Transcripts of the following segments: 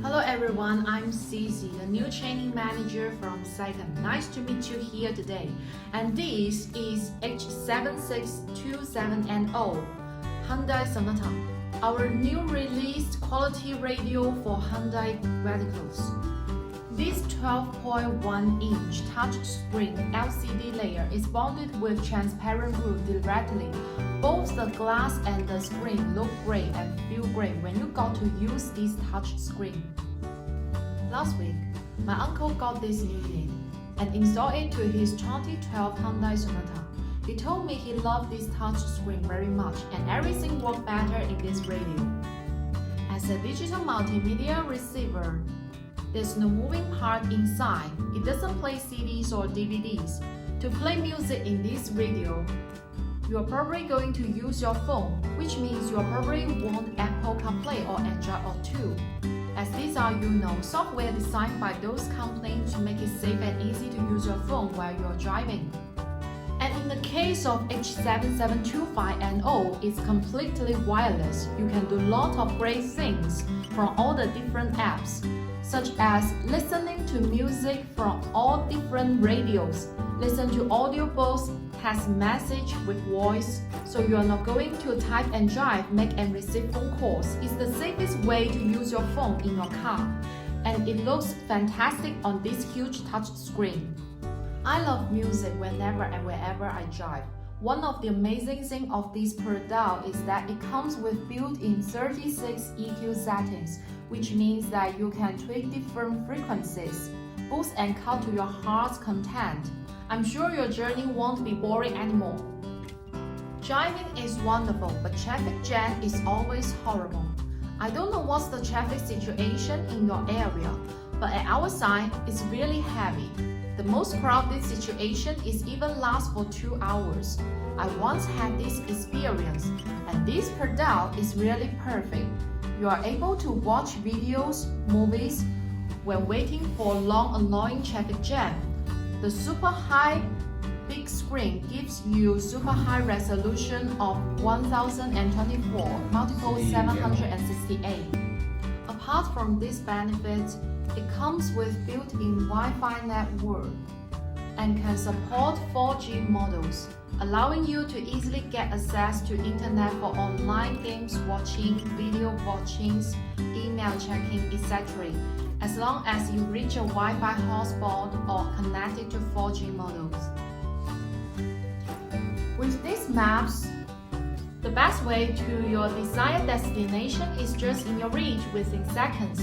Hello everyone, I'm Cici, the new training manager from Second. Nice to meet you here today. And this is H7627NO Hyundai Sonata, our new released quality radio for Hyundai vehicles. This 12.1-inch touchscreen LCD layer is bonded with transparent roof directly. Both the glass and the screen look great and feel great when you got to use this touchscreen. Last week, my uncle got this new unit and installed it to his 2012 Hyundai Sonata. He told me he loved this touchscreen very much and everything worked better in this radio. As a digital multimedia receiver, there's no moving part inside. It doesn't play CDs or DVDs. To play music in this radio, you're probably going to use your phone, which means you probably want Apple Carplay or Android Auto, as these are, software designed by those companies to make it safe and easy to use your phone while you're driving. And in the case of H7725NO, it's completely wireless. You can do lots of great things from all the different apps, such as listening to music from all different radios, listen to audiobooks, text message with voice, so you are not going to type and drive, make and receive phone calls. It's the safest way to use your phone in your car, and it looks fantastic on this huge touch screen. I love music whenever and wherever I drive. One of the amazing things of this product is that it comes with built-in 36 EQ settings, which means that you can tweak different frequencies, boost and cut to your heart's content. I'm sure your journey won't be boring anymore. Driving is wonderful, but traffic jam is always horrible. I don't know what's the traffic situation in your area, but at our side, it's really heavy. The most crowded situation is even lasts for 2 hours. I once had this experience, and this product is really perfect. You are able to watch videos, movies, when waiting for long annoying traffic jam. The super high big screen gives you super high resolution of 1024 multiple 768. Apart from these benefits, it comes with built-in Wi-Fi network and can support 4G models, allowing you to easily get access to internet for online games watching, video watching, email checking, etc., as long as you reach a Wi-Fi hotspot or connect it to 4G models. With these maps, the best way to your desired destination is just in your reach within seconds.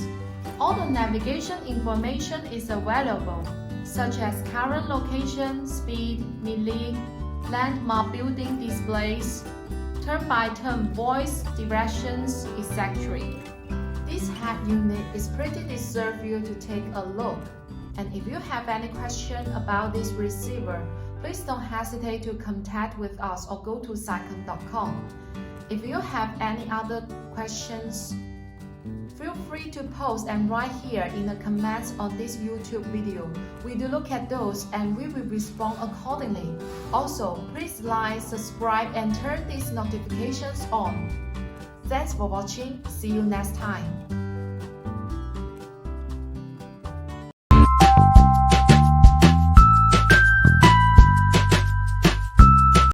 All the navigation information is available, such as current location, speed, melee, landmark building displays, turn-by-turn voice directions, etc. This head unit is pretty deserve you to take a look. And if you have any question about this receiver, please don't hesitate to contact with us or go to cycon.com. If you have any other questions, feel free to post and write here in the comments on this YouTube video. We do look at those and we will respond accordingly. Also, please like, subscribe and turn these notifications on. Thanks for watching. See you next time.